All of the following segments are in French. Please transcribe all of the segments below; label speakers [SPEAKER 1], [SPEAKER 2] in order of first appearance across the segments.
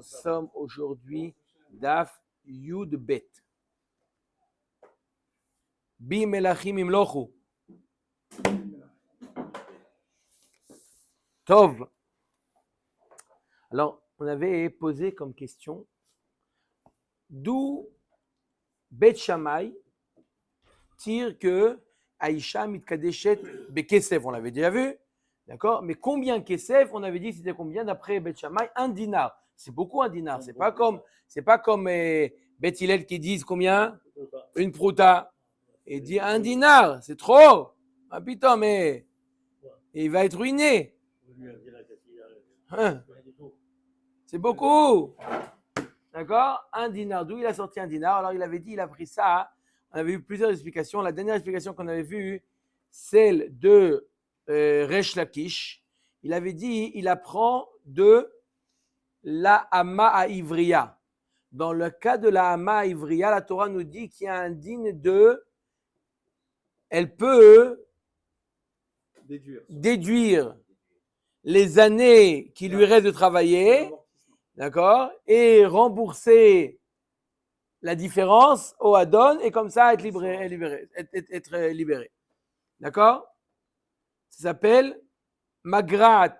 [SPEAKER 1] sommes aujourd'hui Daf Yud Bet. Bi Melachim Imlochu. Tov. Alors, on avait posé comme question d'où Bet Shammai tire que Aïcha mitkadeshet bekesef, on l'avait déjà vu, d'accord? Mais combien kesef? On avait dit c'était combien d'après Bet Shammai? Un dinar. C'est beaucoup un dinar. C'est pas comme Bet Hillel qui disent combien? Une prouta. Et dit un dinar, c'est trop. Ah putain, mais il va être ruiné. Hein? C'est beaucoup. D'accord? Un dinar. D'où il a sorti un dinar? Alors il avait dit, il a pris ça. On avait eu plusieurs explications. La dernière explication qu'on avait vue, celle de Resh Lakish. Il avait dit, il apprend de la Hama à Ivriya. Dans le cas de la Hama à Ivriya, la Torah nous dit qu'il y a un digne de... Elle peut déduire les années qui lui restent de travailler, d'accord, et rembourser la différence au Adon, et comme ça être libéré. D'accord? Ça s'appelle Magrat.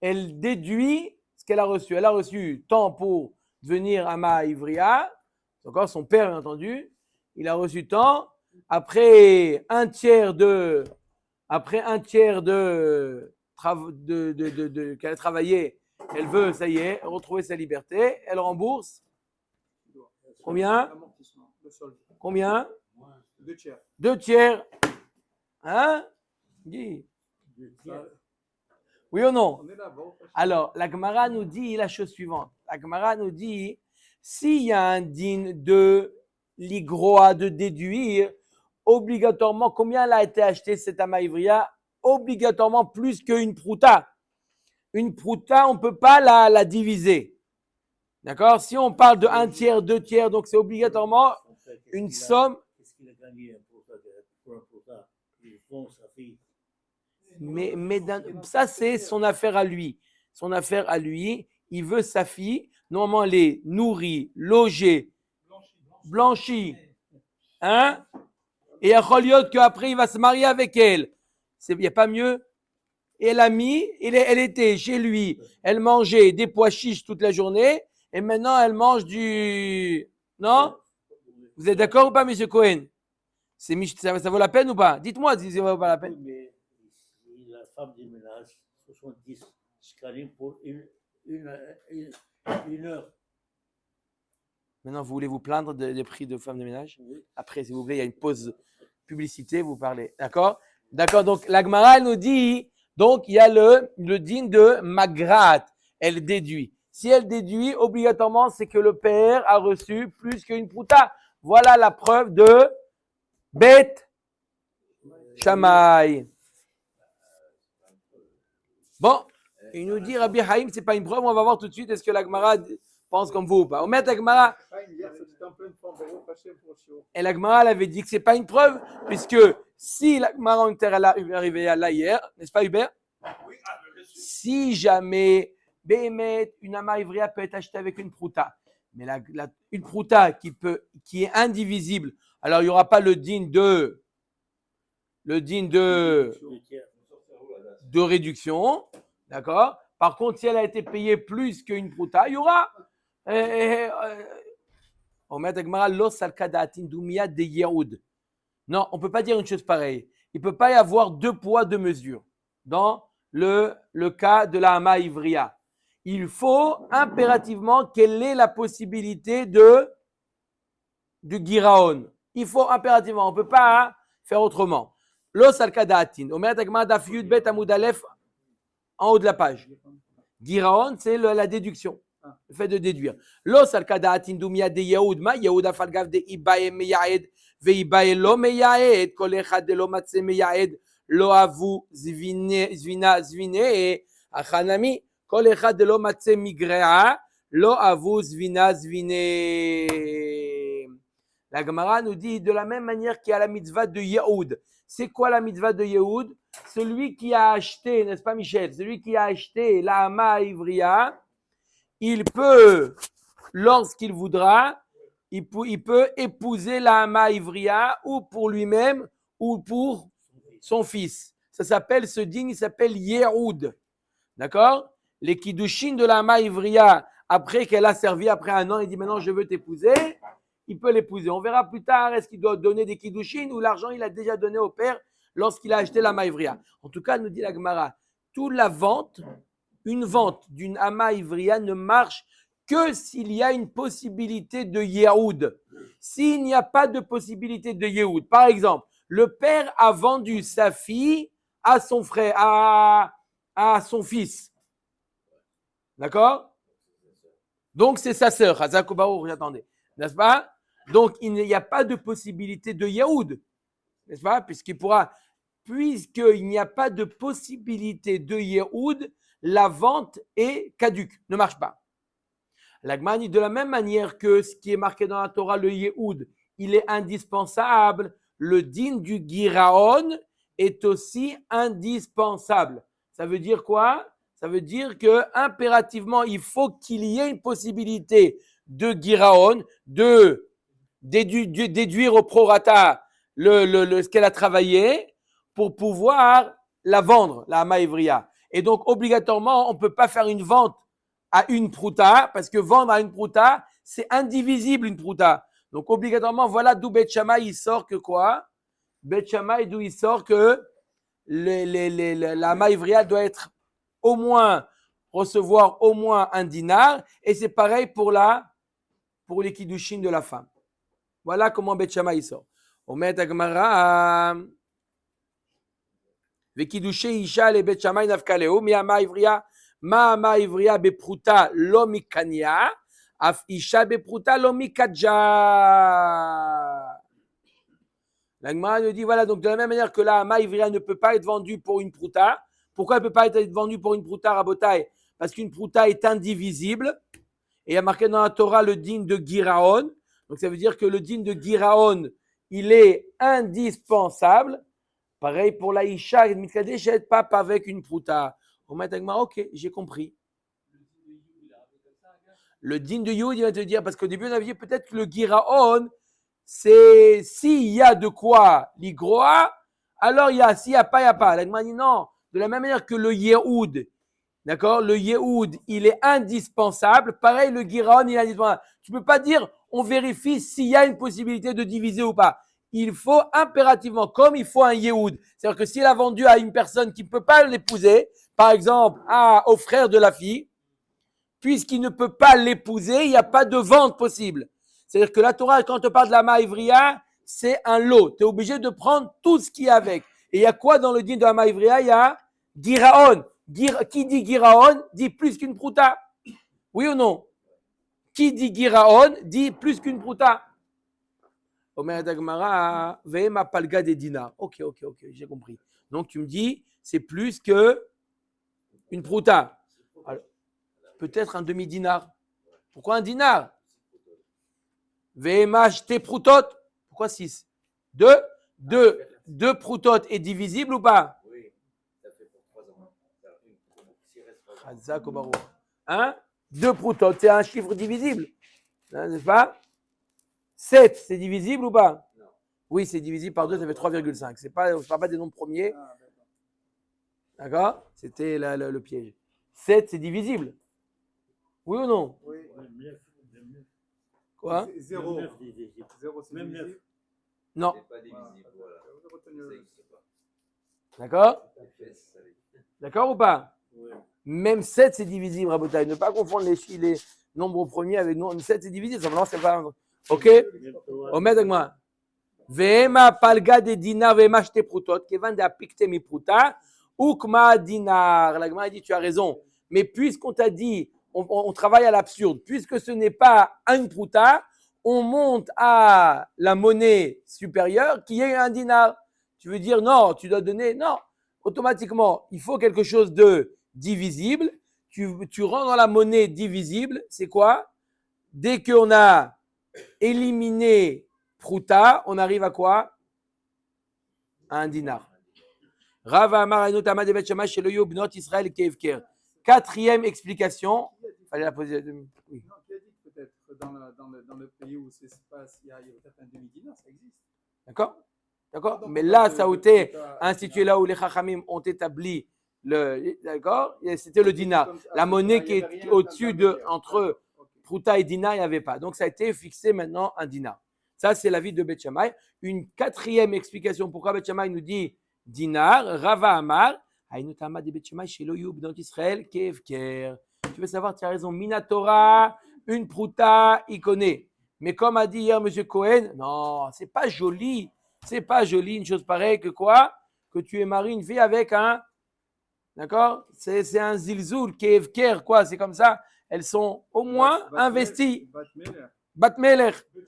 [SPEAKER 1] Elle déduit ce qu'elle a reçu. Elle a reçu temps pour devenir Ama Ivriya, encore son père bien entendu, il a reçu temps. Après un tiers de qu'elle a travaillé, elle veut, ça y est, retrouver sa liberté, elle rembourse. Combien? Combien?
[SPEAKER 2] 2 tiers.
[SPEAKER 1] 2 tiers. Hein? Guy? Oui ou non? Alors, la Gemara nous dit la chose suivante. La Gemara nous dit, s'il y a un din de l'igroa de déduire, obligatoirement, combien elle a été achetée cette amaïvria? Obligatoirement plus qu'une prouta. Une prouta, on ne peut pas la diviser. D'accord? Si on parle de 1 tiers, 2 tiers, donc c'est obligatoirement une somme.
[SPEAKER 3] Qu'est-ce qu'il a gagné pour un prouta? Il font sa fille.
[SPEAKER 1] Mais ça, c'est son affaire à lui. Son affaire à lui, il veut sa fille. Normalement, elle est nourrie, logée, blanchie. Hein? Et il y a Choliot qu'après, il va se marier avec elle. Il n'y a pas mieux. Et elle était chez lui. Elle mangeait des pois chiches toute la journée. Et maintenant, elle mange du... Non? Vous êtes d'accord ou pas, M. Cohen? Ça vaut la peine ou pas? Dites-moi si ça ne vaut pas la peine.
[SPEAKER 3] Mais la femme du ménage, 70 scaling pour une heure.
[SPEAKER 1] Maintenant, vous voulez vous plaindre des prix de femmes de ménage?
[SPEAKER 3] Oui.
[SPEAKER 1] Après, s'il vous plaît, il y a une pause publicité, vous parlez. D'accord? D'accord, donc la Gemara nous dit, donc il y a le din de Magrat. Elle déduit. Si elle déduit, obligatoirement, c'est que le père a reçu plus qu'une prouta. Voilà la preuve de Bet Shammai. Bon, il nous dit Rabbi Haïm, c'est pas une preuve, on va voir tout de suite est-ce que la Gemara pense comme vous ou pas. On met la Gemara. Et la Gemara elle avait dit que c'est pas une preuve, puisque si la Gemara est arrivée là hier, n'est-ce pas Hubert?
[SPEAKER 2] Oui,
[SPEAKER 1] si jamais Béhémet, une Ama Ivriya peut être achetée avec une prouta, mais une prouta qui est indivisible, alors il n'y aura pas le din de réduction, d'accord? Par contre, si elle a été payée plus qu'une prouta, il y aura. On met Agmara los al-kadatin dumia de Yehoud. Non, on ne peut pas dire une chose pareille. Il ne peut pas y avoir 2 poids, 2 mesures dans le cas de la Hama Ivriya. Il faut impérativement qu'elle ait la possibilité du Giraon. Il faut impérativement, on ne peut pas faire autrement. Los al-kadatin. On met Agmara daf yud bet amud alef en haut de la page. Giraon, c'est la déduction. Le fait de déduire. Los al-kadatin dumia de Yehoud, ma Yehoud afalgav de ibaye meyaed, ve ibaye lo meyaed, kol echad de lo matse meyaed, lo avu zvina zvine, achanami, kol echad de lo matse migrea, lo avu zvina zvine. La Gemara nous dit de la même manière qu'il y a la mitzvah de Yehoud. C'est quoi la mitzvah de Yehoud? Celui qui a acheté, n'est-ce pas Michel? Celui qui a acheté la Hama Ivriya, il peut, lorsqu'il voudra, il peut épouser la Hama Ivria ou pour lui-même ou pour son fils. Ça s'appelle, ce din, il s'appelle Yehoud. D'accord? Les Kiddushin de la Hama Ivria, après qu'elle a servi, après 1 an, il dit maintenant je veux t'épouser, il peut l'épouser. On verra plus tard, est-ce qu'il doit donner des Kiddushin ou l'argent il a déjà donné au père lorsqu'il a acheté la Hama Ivria. En tout cas, nous dit la Gemara, toute la vente, une vente d'une Hama Ivria ne marche que s'il y a une possibilité de Yehoud. S'il n'y a pas de possibilité de Yehoud, par exemple, le père a vendu sa fille à son frère, à son fils. D'accord? Donc, c'est sa sœur. Hazakobaou, j'attendais. N'est-ce pas? Donc, il n'y a pas de possibilité de Yehoud. N'est-ce pas? Puisqu'il n'y a pas de possibilité de Yehoud, la vente est caduque, ne marche pas. L'Agmani, de la même manière que ce qui est marqué dans la Torah, le Yehoud, il est indispensable, le din du Giraon est aussi indispensable. Ça veut dire quoi? Ça veut dire que impérativement, il faut qu'il y ait une possibilité de Giraon, de déduire au prorata ce qu'elle a travaillé pour pouvoir la vendre, la Hama Ivria. Et donc, obligatoirement, on ne peut pas faire une vente à une prouta, parce que vendre à une prouta, c'est indivisible une prouta. Donc, obligatoirement, voilà d'où Beth Shammai, il sort que quoi? Beth Shammai, d'où il sort que la Hama Ivria doit être au moins, recevoir au moins un dinar, et c'est pareil pour les kiddushin de la femme. Voilà comment Beth Shammai, il sort. On met à Gemara, Vekiddushe Isha le Beth Shammai nafkaleo, mi Hama Ivria, Ma Hama Ivria bepruta lo mikanya, af Isha bepruta lo mikadja. La Gemara nous dit, voilà, donc de la même manière que la Hama Ivria ne peut pas être vendue pour une pruta. Pourquoi elle ne peut pas être vendue pour une pruta, Rabotai? Parce qu'une pruta est indivisible. Et il y a marqué dans la Torah le din de Giraon. Donc ça veut dire que le din de Giraon, il est indispensable. Pareil pour la Isha, Mitkadeshet, pas avec une pruta. On met avec ok, j'ai compris. Le din de Yud, il va te dire, parce qu'au début on avait dit peut-être que le Giraon, c'est s'il y a de quoi l'igroa, alors il y a, s'il n'y a pas, il n'y a pas. La dit non, de la même manière que le Yehoud, d'accord, le Yehoud, il est indispensable. Pareil, le Giraon, il est indispensable. Tu ne peux pas dire, on vérifie s'il y a une possibilité de diviser ou pas. Il faut impérativement, comme il faut un Yehoud, c'est-à-dire que s'il a vendu à une personne qui ne peut pas l'épouser, par exemple au frère de la fille, puisqu'il ne peut pas l'épouser, il n'y a pas de vente possible. C'est-à-dire que la Torah, quand on te parle de la Hama Ivria, c'est un lot. Tu es obligé de prendre tout ce qui est avec. Et il y a quoi dans le din de la Hama Ivria? Il y a Giraon. Qui dit Giraon dit plus qu'une prouta. Oui ou non? Qui dit Giraon dit plus qu'une prouta. Omer Dagmara, Vehema Palga des dinars. Ok, j'ai compris. Donc tu me dis, c'est plus que une prouta. Alors, peut-être un demi-dinar. Pourquoi un dinar? Vehema acheté proutot. Pourquoi 6? Deux proutot est divisible ou pas?
[SPEAKER 3] Oui, ça fait pour 3 ans.
[SPEAKER 1] Hein? 2 proutot, c'est un chiffre divisible. Hein, n'est-ce pas? 7, c'est divisible ou pas?
[SPEAKER 3] Non.
[SPEAKER 1] Oui, c'est divisible par 2, ça fait 3,5. Je ne parle pas des nombres premiers. D'accord? C'était le piège. 7, c'est divisible. Oui ou non?
[SPEAKER 2] Oui.
[SPEAKER 1] Quoi?
[SPEAKER 2] 0.
[SPEAKER 3] 0, c'est
[SPEAKER 2] Même
[SPEAKER 3] divisible.
[SPEAKER 1] Non.
[SPEAKER 3] C'est pas divisible, voilà. Ça existe pas.
[SPEAKER 1] D'accord? D'accord ou pas?
[SPEAKER 3] Oui.
[SPEAKER 1] Même 7, c'est divisible, Rabotai. Ne pas confondre les nombres premiers avec 7, c'est divisible. Simplement, c'est pas. Ok? Omet avec moi. Vehema palga de dinar, vehema shte prutot, kevan de apikte mi pruta, ukma dinar. La Gemara dit, tu as raison. Mais puisqu'on t'a dit, on travaille à l'absurde, puisque ce n'est pas une pruta, on monte à la monnaie supérieure qui est un dinar. Tu veux dire, non, tu dois donner, non. Automatiquement, il faut quelque chose de divisible. Tu rends dans la monnaie divisible, c'est quoi? Dès qu'on a éliminé pruta, on arrive à quoi? À un dinar. Rava Amar Ainot Amad Evet Shamash chez le Yobnot Israël Kevker. 4e explication. fallait la poser à demi. Oui.
[SPEAKER 2] Non, qui a dit que peut-être dans le pays où ça se passe, il y a peut-être un demi-dinar, ça existe.
[SPEAKER 1] D'accord? D'accord?
[SPEAKER 2] Donc,
[SPEAKER 1] Mais
[SPEAKER 2] on
[SPEAKER 1] là,
[SPEAKER 2] parle
[SPEAKER 1] ça a
[SPEAKER 2] de
[SPEAKER 1] été
[SPEAKER 2] pruta,
[SPEAKER 1] institué
[SPEAKER 2] dinar.
[SPEAKER 1] là où les Chachamim ont établi le. D'accord? Et c'était le dinar.
[SPEAKER 2] Comme ça,
[SPEAKER 1] La monnaie
[SPEAKER 2] il
[SPEAKER 1] qui
[SPEAKER 2] y avait
[SPEAKER 1] est
[SPEAKER 2] rien
[SPEAKER 1] au-dessus de.
[SPEAKER 2] d'intermédiaire.
[SPEAKER 1] Entre
[SPEAKER 2] D'accord, ok.
[SPEAKER 1] Prouta et dinar, il n'y avait pas. Donc, ça a été fixé maintenant un dinar. Ça, c'est l'avis de Beth Shammai. Une quatrième explication pourquoi Beth Shammai nous dit dinar, Rava Amar, Haïnutama de Beth Shammai chez Loyoub dans Israël, Kevker. Tu veux savoir, tu as raison, Minatora, une prouta, il connaît. Mais comme a dit hier M. Cohen, non, c'est pas joli. C'est pas joli une chose pareille que quoi? Que tu es marié une fille avec un. D'accord? C'est un zilzoul, Kevker, quoi. C'est comme ça. Elles sont au moins investies.
[SPEAKER 2] Batmeler.
[SPEAKER 1] Batmeler.
[SPEAKER 3] Il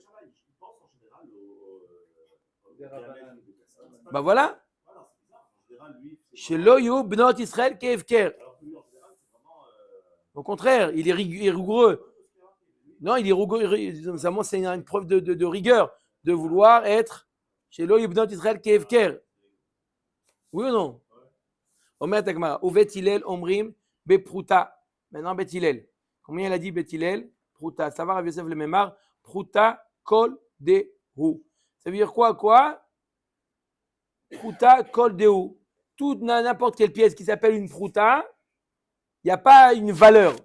[SPEAKER 3] pense en général
[SPEAKER 2] Des rabbins.
[SPEAKER 1] Ben voilà.
[SPEAKER 3] Voilà, c'est bizarre. En général, lui, c'est
[SPEAKER 1] Chez
[SPEAKER 3] vraiment-
[SPEAKER 1] Loyo, Bnot Israël, Kevker.
[SPEAKER 3] Alors que lui, en général, c'est vraiment.
[SPEAKER 1] Au contraire, il est rigoureux. Non, il est rigoureux. Ça, moi, c'est une preuve de rigueur, de vouloir être chez Loyo, Bnot Israël, Kevker. Oui ou non? Omer Tagmara. Ou Bet Hillel, Omrim, Bepruta. Maintenant, Bet Hillel. Combien il a dit Bet Hillel? Pruta. Ça va, Rav Yosef le Memar. Pruta, Kol, Dehu. Ça veut dire quoi? Pruta, Kol, Dehu. Toute n'importe quelle pièce qui s'appelle une pruta, il n'y a pas une valeur.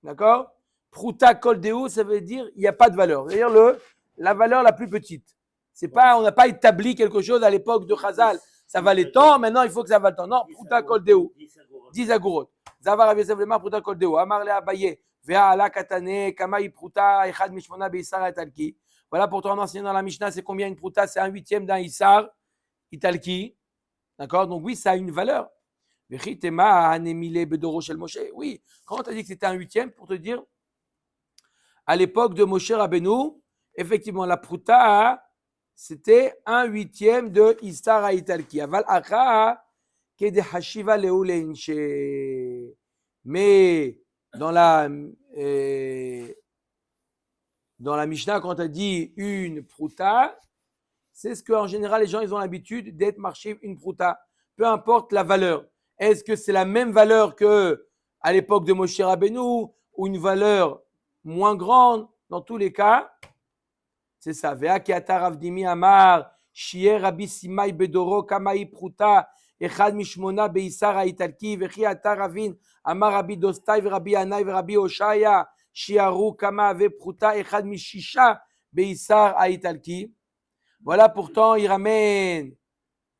[SPEAKER 1] D'accord? Pruta, Kol, Dehu, ça veut dire il n'y a pas de valeur. C'est-à-dire la valeur la plus petite. C'est pas, on n'a pas établi quelque chose à l'époque de Chazal. Ça valait tant, maintenant il faut que ça vaille tant. Non, Pruta, Kol, Dehu. 10 agorot. Zavar Rav Yosef Lemar Pruta Kol Deo. Amar le Abaye. Vea ala katane kamaï Pruta echad mishmona beisar italki. Voilà pour toi en enseignant dans la Mishnah, c'est combien une Pruta? C'est 1/8 d'un Issar italki. D'accord? Donc oui, ça a une valeur. Vechitema anemile bedoro shel Moshe. Oui. Quand on a dit que c'était 1/8 pour te dire, à l'époque de Moshe Rabbeinu, effectivement, la Pruta, c'était 1/8 de Issar italki. Aval acha. Mais dans la Mishnah, quand on dit une prouta, c'est ce qu'en général les gens ils ont l'habitude d'être marché une prouta, peu importe la valeur. Est-ce que c'est la même valeur que à l'époque de Moshe Rabbeinu ou une valeur moins grande? Dans tous les cas, c'est ça. Vea ki ata Rav Dimi amar shier Rabbi Simai bedoro kamai prouta. אחד משמונה בישר האיטלקי, וכי אתה רבין, אמר רבי דוסטאי ורבי ינאי ורבי הושעיה, שיערו כמה ופרוטה, אחד מ6 בישר האיטלקי. Voilà, pourtant, il ramène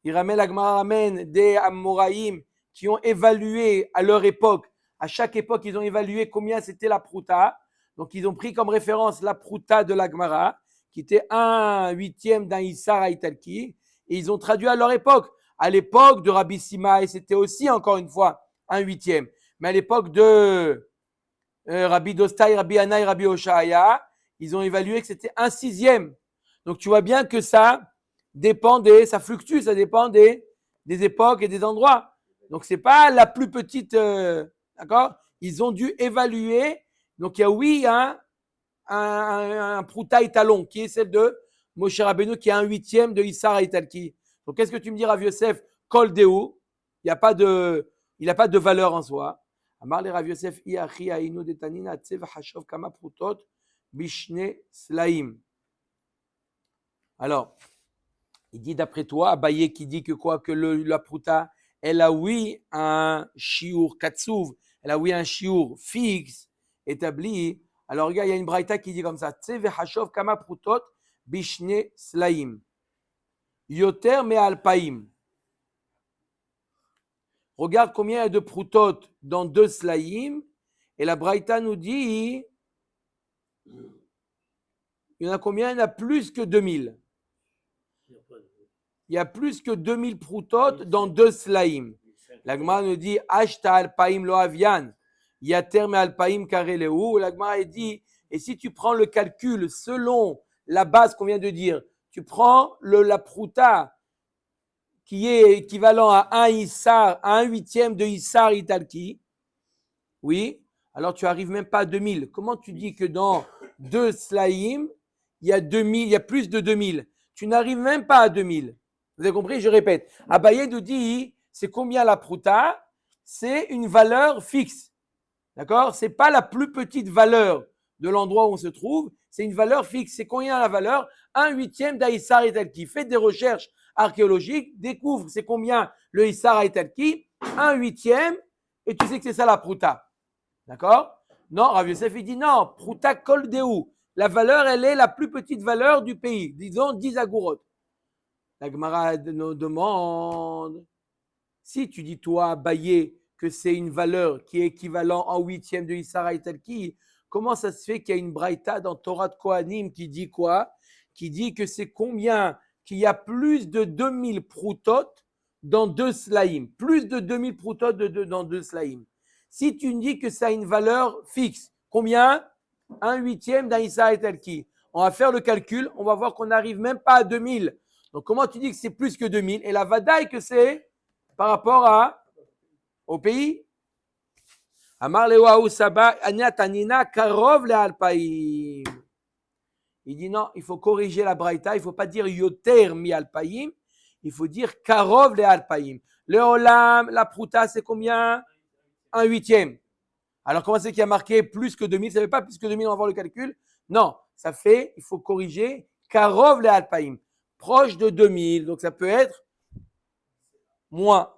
[SPEAKER 1] la Gemara ramène des Amoraïm qui ont évalué à leur époque, à chaque époque, ils ont évalué combien c'était la prouta. Donc, ils ont pris comme référence la prouta de la Gemara, qui était 1/8 d'un Issar haïtalki, et ils ont traduit à leur époque. À l'époque de Rabbi Simai, c'était aussi encore une fois 1/8. Mais à l'époque de Rabbi Dostai, Rabbi Anaï, Rabbi Oshaya, ils ont évalué que c'était 1/6. Donc tu vois bien que ça dépend ça fluctue, ça dépend des époques et des endroits. Donc c'est pas la plus petite, d'accord? Ils ont dû évaluer. Donc il y a oui un prouta étalon qui est celle de Moshe Rabbeinu qui est 1/8 de Issar Italki. Donc, qu'est-ce que tu me dis, Rav Yosef? Kol Deu, il n'a pas de valeur en soi. Amar le Rav Yosef, Iachi Ainu de Tanina, Tsev Hashov Kama Prutot, Bishne Slaim. Alors, il dit d'après toi, Abaye qui dit que quoi? Que la pruta, elle a oui un shiur katsuv, elle a oui un shiur fixe, établi. Alors, regarde, il y a une braïta qui dit comme ça, Tsev Hashov Kama Prutot, Bishne Slaim. Yoter me alpaim. Regarde combien il y a de proutot dans 2 slaïm. Et la Braïta nous dit, il y en a combien? Il y en a plus que 2000. Il y a plus que 2000 proutot dans 2 slaïm. La Gemara nous dit, Ashta alpaim lo avian. Yater me alpaim kareleu. La Gemara dit, et si tu prends le calcul selon la base qu'on vient de dire, tu prends la prouta qui est équivalent à 1/8 de Issar Italki, oui, alors tu n'arrives même pas à 2000. Comment tu dis que dans 2 slaïm, il y a 2000, il y a plus de 2000? Tu n'arrives même pas à 2000. Vous avez compris? Je répète. Abaye nous dit, c'est combien la prouta? C'est une valeur fixe. D'accord? Ce n'est pas la plus petite valeur de l'endroit où on se trouve, c'est une valeur fixe. C'est combien la valeur? 1/8 d'Aïssar et Talki. Faites des recherches archéologiques, découvre c'est combien le Issar et Talki, 1/8, et tu sais que c'est ça la prouta. D'accord? Non, Rav Yosef, il dit non, prouta kol deu. La valeur, elle est la plus petite valeur du pays, disons 10 agourot. La Gemara nous demande, si tu dis toi, Baye, que c'est une valeur qui est équivalent en 8e de Issara et Talki, comment ça se fait qu'il y a une braïta dans Torah de Kohanim qui dit quoi? Qui dit que c'est combien? Qu'il y a plus de 2000 proutot dans 2 slaïm. Plus de 2000 proutot dans 2 slaïm. Si tu me dis que ça a une valeur fixe, combien? 1/8 d'un Issara et Talki. On va faire le calcul, on va voir qu'on n'arrive même pas à 2000. Donc comment tu dis que c'est plus que 2000? Et la vadaï que c'est par rapport au pays. Amar lewaou saba aniatanina karov le alpaïm. Il dit non, il faut corriger la braïta, il ne faut pas dire yoter mi alpaïm, il faut dire karov le alpaïm. Le olam, la prouta, c'est combien? 1/8. Alors comment c'est qu'il y a marqué plus que 2000? Ça ne fait pas plus que 2000, on va voir le calcul. Non, ça fait, il faut corriger karov le alpaïm. Proche de 2000, donc ça peut être moins.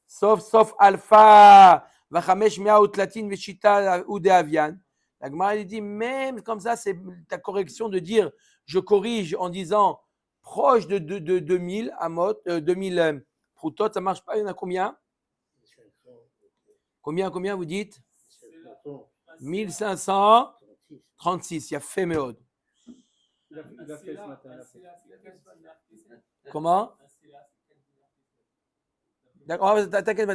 [SPEAKER 1] Sauf alpha, vachamesh miaout latin veshita ou de avian. La Gemara dit même comme ça, c'est ta correction de dire, je corrige en disant proche de 2000 amot, 2000 proutot, ça marche pas. Il y en a combien? Combien vous dites? 1536. Il y a fait méode.
[SPEAKER 2] Il a fait ce matin.
[SPEAKER 1] Comment? D'accord, t'inquiète,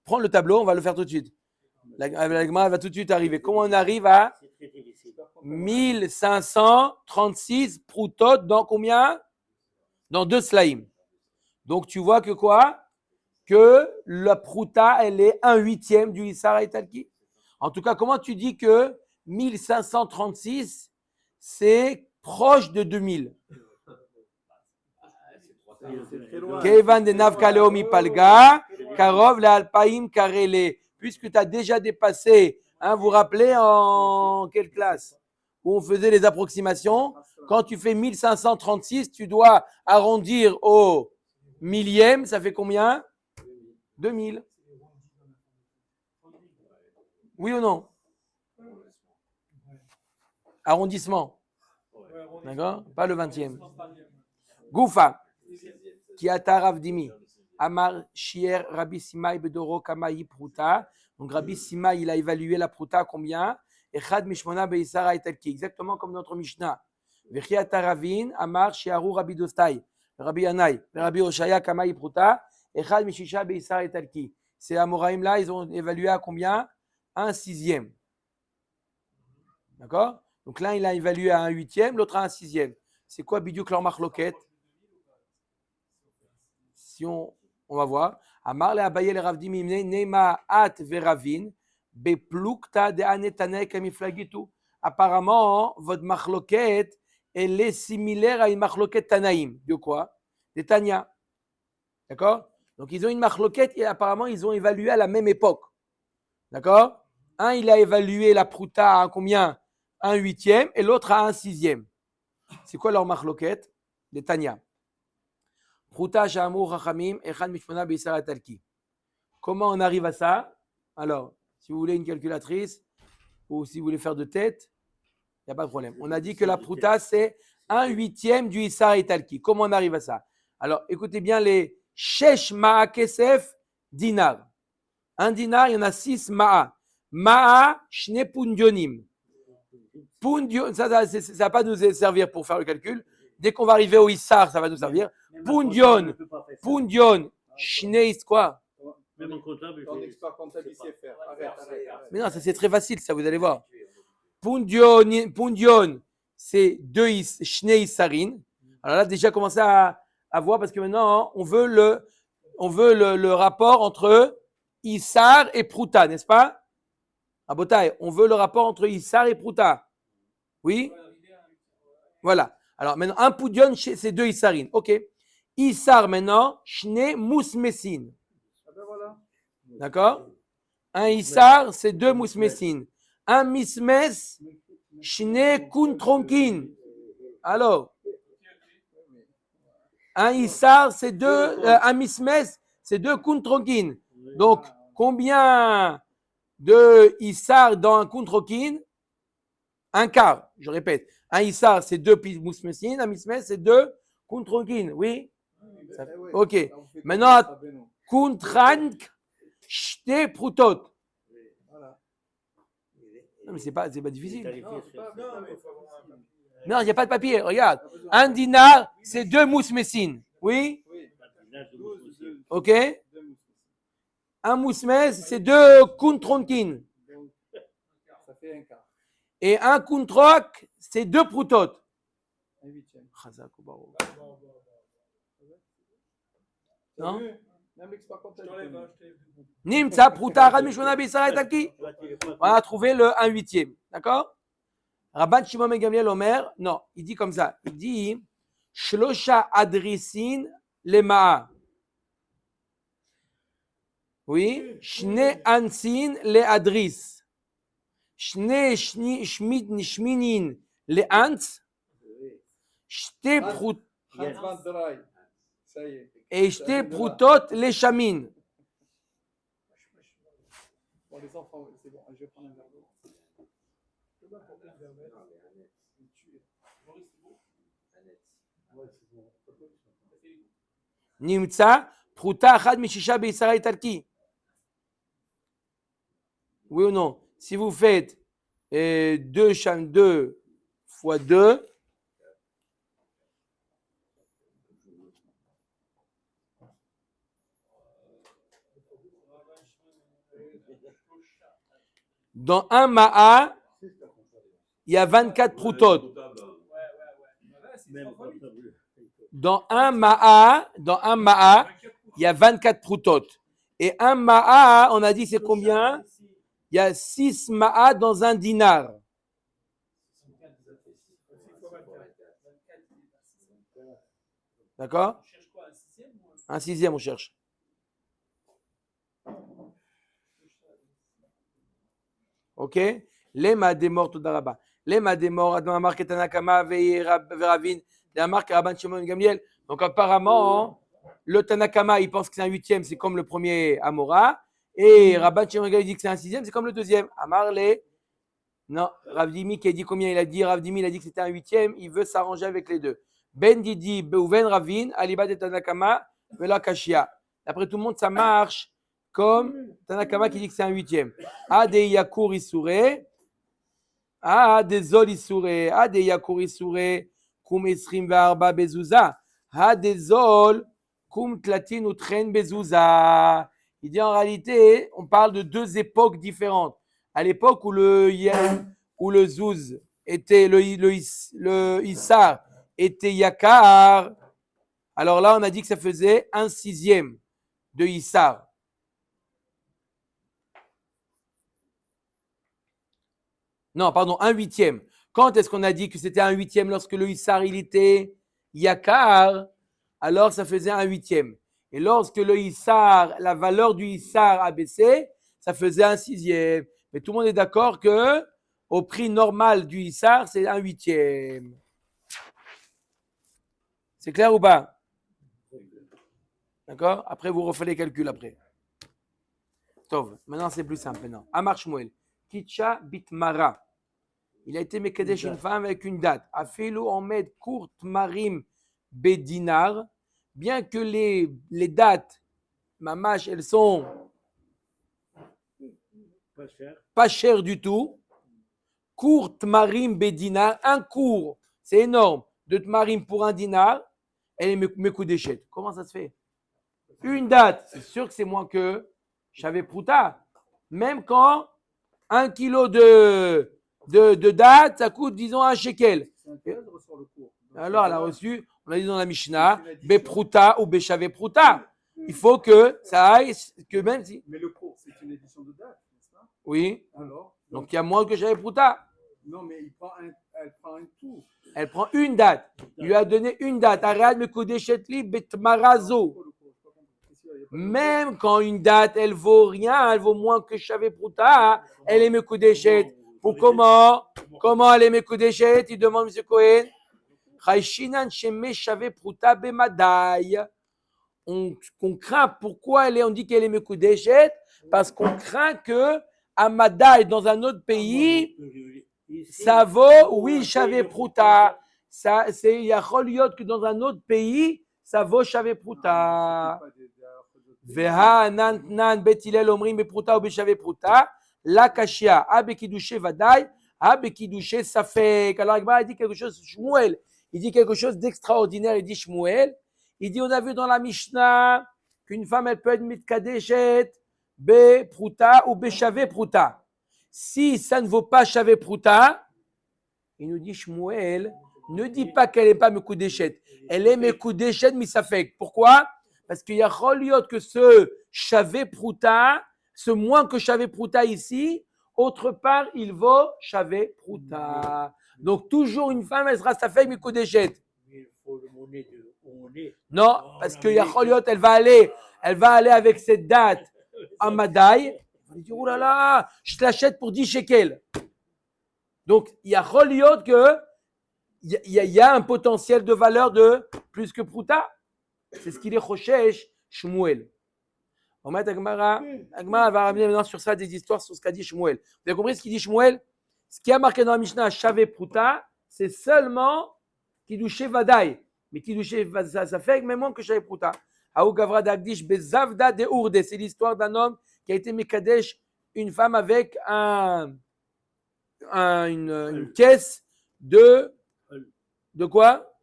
[SPEAKER 1] prends le tableau, on va le faire tout de suite. La Gemara va tout de suite arriver. Comment on arrive à 1536 proutot dans combien? Dans 2 slaïm. Donc tu vois que quoi? Que la prouta, elle est 1/8 du Issara et Talki. En tout cas, comment tu dis que 1536, c'est proche de 2000? Kevan de Navkaleomi Palga, Karov le Alpaïm Karele. Puisque tu as déjà dépassé, vous vous rappelez en quelle classe? Où on faisait les approximations. Quand tu fais 1536, tu dois arrondir au millième. Ça fait combien? 2000. Oui ou non? Arrondissement. D'accord? Pas le 20e. Goufa. Kiata Ravdimi. Amar Shier Rabbi Simai Bedoro Kamayi Pruta. Donc Rabbi Simai, il a évalué la Pruta à combien? Echad Mishmona Beisara et Talki. Exactement comme notre Mishnah. Vechiata Ravin. Amar Shiaru Rabbi Dostai. Rabbi Yanai. Rabbi Oshaya Kamayi Pruta. Echad Mishisha Beisara et Talki. Ces Amoraïm là, ils ont évalué à combien? 1/6. D'accord? Donc l'un, il a évalué à 1/8, l'autre à 1/6. C'est quoi Bidiouk leur marloquette? Si on va voir. Amar le Abaye le Ravdim Nema at veravin beplukta de anetane kamiflagitu. Apparemment, votre marloquette, elle est similaire à une marloquette Tanaïm. De quoi? Des Tanya. D'accord? Donc ils ont une marloquette et apparemment ils ont évalué à la même époque. D'accord? Un, il a évalué la prouta à combien? 1/8 et l'autre à 1/6. C'est quoi leur marloquette? Des Tanya. Prouta Shamur Rachamim Echan Mishmona Beisara Talki. Comment on arrive à ça? Alors, si vous voulez une calculatrice ou si vous voulez faire de tête, il n'y a pas de problème. On a dit que la prouta, c'est 1/8 du Issar et Talki. Comment on arrive à ça? Alors, écoutez bien les Shesh Ma'a Kesef Dinar. Un dinar, il y en a 6 Ma'a. Ma'a Shne Pundionim. Pundion, ça ne va pas nous servir pour faire le calcul. Dès qu'on va arriver au Issar, ça va nous servir. Pundion, Shne, quoi?
[SPEAKER 3] Même en comptable,
[SPEAKER 2] Ton expert comptable, il sait faire. Arrête.
[SPEAKER 1] Mais non, ça c'est très facile, ça vous allez voir. Pundion, c'est 2 Shne Issarin. Alors là, déjà commencé à voir parce que maintenant, on veut le rapport entre Issar et Prouta, n'est-ce pas? Abotai, on veut le rapport entre Issar et Prouta. Oui? Voilà. Alors maintenant, un Pundion, c'est 2 Issarin. Ok. Issar maintenant, Shne Mousmessin.
[SPEAKER 2] Ah ben voilà.
[SPEAKER 1] D'accord? Un Issar, c'est 2 mousmessines. Un mismes, shne kuntronkin. Alors, un Issar, c'est 2, un mismes, c'est 2 kuntronkin. Donc, combien de Issar dans un kuntronkin? Un quart, je répète. Un Issar, c'est 2 mousmessines. Un mismes, c'est 2 kuntronkin. Oui? Ok. Maintenant, kuntrank, shte prutot. Non, mais c'est pas difficile. Non, il n'y a pas de papier. Regarde. Un dinar, c'est 2 mousmessines. Oui? Ok. Un mousmes, c'est 2 kuntronkin.
[SPEAKER 2] Ça fait un quart.
[SPEAKER 1] Et un kuntrok, c'est 2 prutot.
[SPEAKER 2] Un huitième.
[SPEAKER 1] Non?
[SPEAKER 2] Même l'expert comptable.
[SPEAKER 1] Nimtsa pruta achad mishmona b'Israël taki. On a trouvé le 1/8. D'accord? Rabban Shimon ben Gamliel Omer, non, il dit comme ça. Il dit Shlosha adrisin lema'a. Oui, Shne ansin le adris. Shne shminin le ants. Shte prut.
[SPEAKER 2] Ça y est.
[SPEAKER 1] Et shte prutot le shamin.
[SPEAKER 2] Bon, les enfants, c'est bon, je vais prendre un verre d'eau.
[SPEAKER 1] Nimtsa pruta achad mishisha b'Israël taki. Oui ou non? Si vous faites 2 fois 2, dans un ma'a, il y a 24 proutot. Dans un ma'a, il y a 24 proutot. Et un ma'a, on a dit c'est combien? Il y a 6 ma'a dans un dinar. D'accord? Un sixième, on cherche. Ok? Les madémor tout d'araba. Les madémor, Adam Amar Ketanakama, Veravin, Amar Karaban Shimon Gamliel. Donc apparemment, le Tanakama, il pense que c'est un huitième, c'est comme le premier Amora. Et Rabban Shimon Gamliel dit que c'est un sixième, c'est comme le deuxième. Amar les. Non, Rav Dimi qui a dit combien il a dit. Rav Dimi, il a dit que c'était un huitième. Il veut s'arranger avec les deux. Ben Didi, Beuven Ravin, Alibat et Tanakama, Vela Kashia. D'après tout le monde, ça marche comme Tanakama qui dit que c'est un huitième. Ade Yakur Isure. Ade Zol Isure. Ade Yakur Isure. Kum Esrim Varba Bezouza. Ade Zol. Kum Tlatin Utren Bezouza. Il dit en réalité, on parle de deux époques différentes. À l'époque où le Zouz était, le Issar était Yakar, alors là on a dit que ça faisait un sixième de Issar. Non, pardon, un huitième. Quand est-ce qu'on a dit que c'était un huitième? Lorsque le Issar il était Yakar, alors ça faisait un huitième. Et lorsque le Issar, la valeur du Issar a baissé, ça faisait un sixième. Mais tout le monde est d'accord que au prix normal du Issar, c'est un huitième. C'est clair ou pas? D'accord? Après, vous refaites les calculs après. Tov. Maintenant, c'est plus simple. Maintenant. Amar Shmuel. Kitcha bitmara. Il a été mekadesh une femme avec une date. Afelu omed kurt marim bedinar. Bien que les dates, mamash, elles sont pas chères du tout. Cours tmarim bedinar. Un cours, c'est énorme, de tmarim pour un dinar. Elle est mekudeshet. Comment ça se fait? Une date, c'est sûr que c'est moins que Shavé Prouta. Même quand 1 kilo de date, ça coûte, disons, un shekel. Alors, elle a reçu, on a dit dans la Mishnah, Beprouta ou Beshavé Prouta. Il faut que ça aille, que même si.
[SPEAKER 2] Mais le cours, c'est une édition de date, n'est-ce pas?
[SPEAKER 1] Oui.
[SPEAKER 2] Alors,
[SPEAKER 1] donc il y a moins que Shavé Prouta.
[SPEAKER 2] Non, mais elle prend un tout.
[SPEAKER 1] Elle prend une date. Il lui a donné une date. Arad Mekodeshetli Betmarazo. Même quand une date, elle vaut rien, elle vaut moins que Shavé Prouta, elle est Mekudeshet. Pour comment? Comment elle est Mekudeshet? Il demande M. Cohen. Chayshinan Sheme Shavé Prouta Bemadai. On craint, pourquoi on dit qu'elle est Mekudeshet? Parce qu'on craint que à Madai, dans un autre pays, ça vaut, oui, Shavé Prouta. Il y a Choliot que dans un autre pays, ça vaut Shavé Prouta. Veha nan nan betilel omrim bepruta ou beshavé pruta la kashia abekidouché vadai abekidouché safek. Alors Agmara dit quelque chose, Shmuel, il dit quelque chose d'extraordinaire. Il dit Shmuel, il dit on a vu dans la Mishnah qu'une femme elle peut être mitkadeshet be pruta ou beshavé pruta. Si ça ne vaut pas shavé pruta, il nous dit Shmuel, ne dis pas qu'elle n'est pas mekudeshet, elle est mekudeshet misafek. Pourquoi? Parce qu'il y a Choliot que ce Shavé Prouta, ce moins que Shavé Prouta ici, autre part, il vaut Shavé Prouta. Donc, toujours une femme, elle sera Safek Mikodeshet.
[SPEAKER 3] Il faut le monnaie de où on est.
[SPEAKER 1] Non, parce qu'il y a Choliot, elle va aller avec cette date à Madaï. Elle va dire, oh là là, je te l'achète pour 10 shekels. Donc, il y a Choliot que il y a un potentiel de valeur de plus que Prouta. C'est ce qu'il est Choshesh Shmuel. On met Agmara va ramener maintenant sur ça des histoires sur ce qu'a dit Shmuel. Vous avez compris ce qu'il dit Shmuel? Ce qui a marqué dans la Mishnah, Shavé Prouta, c'est seulement Kidouché Vadaï. Mais Kidouché ça fait même moins que Shavé Prouta. Aou Gavra Dagdish Bezavda de Ourde. C'est l'histoire d'un homme qui a été Mekadesh, une femme avec une caisse de quoi?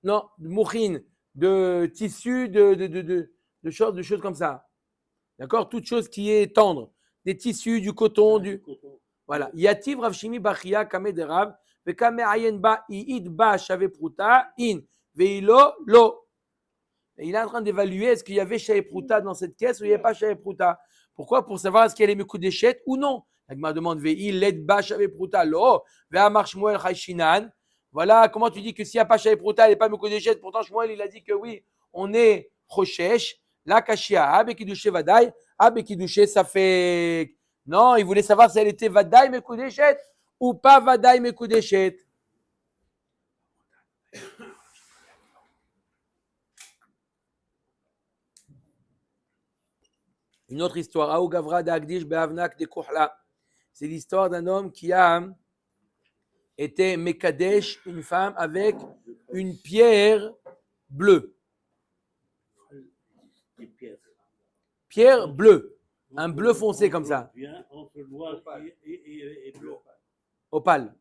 [SPEAKER 1] Non, de mouchin, de tissu, de choses comme ça. D'accord? Toute chose qui est tendre. Des tissus, du coton, Voilà. Yativ Rav Shimi Bachia Kame de Rav, Vekame Ayen Ba Iid Ba Shave Pruta, In, Veilo Lo. Et il est en train d'évaluer est-ce qu'il y avait Shave Pruta dans cette caisse ou il n'y avait pas Shave Pruta. Pourquoi? Pour savoir est-ce qu'il y a les Mekudeshet ou non. Il m'a demandé Veil Led Ba Shave Pruta Lo, Ve'amar Shmuel Chayshinan. Voilà, comment tu dis que s'il n'y a pas Shavé Prouta, elle n'est pas Mekudeshet. Pourtant, Shmuel, il a dit que oui, on est Choshesh, la Kashia, Abekidouché Vadaï, Abekidouché Safek. Non, il voulait savoir si elle était Vadaï Mekudeshet ou pas Vadaï Mekudeshet. Une autre histoire, Aou Gavra Dagdish Beavnak de Kuhla. C'est l'histoire d'un homme qui a était Mekadesh, une femme avec une pierre bleue. Pierre bleue. Un bleu foncé comme ça.
[SPEAKER 3] Bien entre noir et bleu.
[SPEAKER 1] Opale.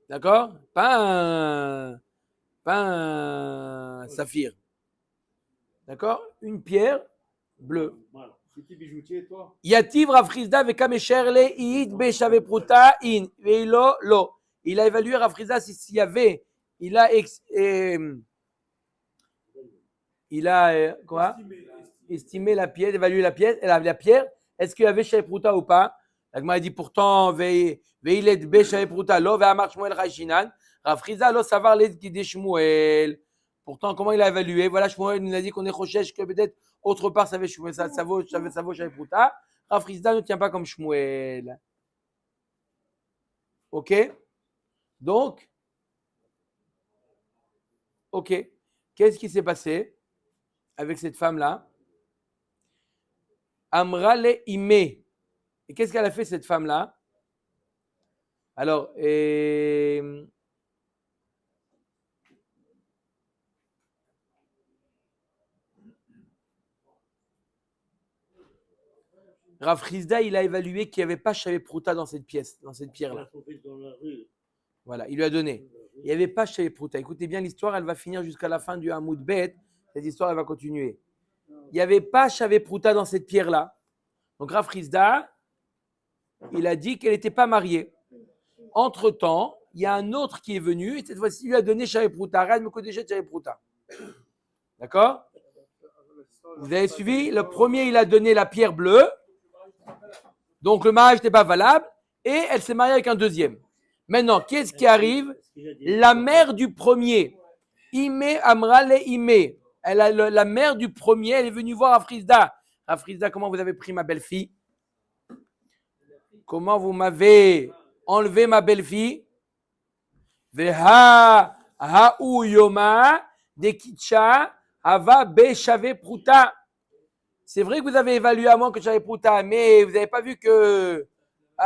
[SPEAKER 1] D'accord? Pas un saphir. D'accord? Une pierre bleue.
[SPEAKER 2] C'était bijoutier, toi?
[SPEAKER 1] Yativ Rav Chizda vekamesherle iid beshave pruta in veilo lo. Il a évalué Rav Chizda s'il y avait, il a quoi? Estimé la pièce, évalué la pièce, la pierre. Est-ce qu'il y avait Shave Pruta ou pas? L'agma dit pourtant veilet beshave pruta lo ve'amar Shmuel Chayshinan. Rav Chizda lo savar les guider Shmuel. Pourtant, comment il a évalué? Voilà, Shmuel nous a dit qu'on est Choshesh, que peut-être autre part ça vaut Shave Pruta. Rav Chizda ne tient pas comme Shmuel. Ok? Donc, ok, qu'est-ce qui s'est passé avec cette femme-là? Amra le imé. Et qu'est-ce qu'elle a fait cette femme-là? Alors, Rav Chizda, il a évalué qu'il n'y avait pas Shavé Pruta dans cette pièce, dans cette pierre-là. Voilà, il lui a donné. Il n'y avait pas Shavé Pruta. Écoutez bien l'histoire, elle va finir jusqu'à la fin du Hamoud Bet. Cette histoire, elle va continuer. Il n'y avait pas Shavé Pruta dans cette pierre-là. Donc Rav Chizda, il a dit qu'elle n'était pas mariée. Entre-temps, il y a un autre qui est venu et cette fois-ci, il lui a donné Shavé Pruta. Arrête de me connaître Shavé Pruta. D'accord? Vous avez suivi? Le premier, il a donné la pierre bleue. Donc le mariage n'était pas valable et elle s'est mariée avec un deuxième. Maintenant, qu'est-ce qui arrive? La mère du premier, Imé Amra le Imé, La mère du premier, elle est venue voir Afrizda. Afrizda, comment vous avez pris ma belle-fille? Comment vous m'avez enlevé ma belle-fille? Veha ha'u yoma de kitcha ava beshave pruta. C'est vrai que vous avez évalué à moi que j'avais pruta, mais vous n'avez pas vu que il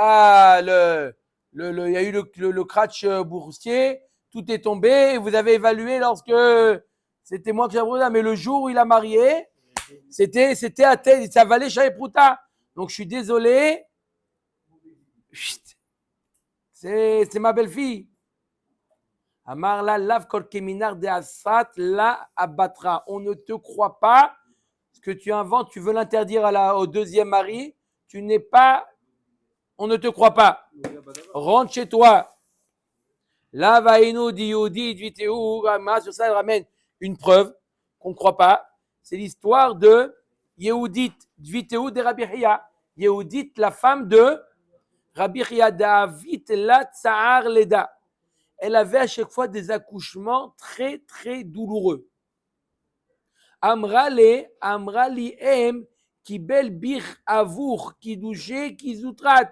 [SPEAKER 1] y a eu le crash boursier, tout est tombé, et vous avez évalué lorsque c'était moi que j'avais pruta, mais le jour où il a marié, c'était à tel, ça valait j'avais pruta. Donc je suis désolé. Chut. C'est ma belle-fille. Amar la lav kol keminar de asat la abattra. On ne te croit pas. Ce que tu inventes, tu veux l'interdire au deuxième mari. Tu n'es pas. On ne te croit pas. Rentre chez toi. La vainu di yudi dviteu. Sur ça, elle ramène une preuve qu'on ne croit pas. C'est l'histoire de Yehudit dviteu de Rabbi Hiya. Yehudit, la femme de Rabbi Hiya David la tsar leda. Elle avait à chaque fois des accouchements très, très douloureux. Amrali em kibel bir avour kidouché kizoutrat.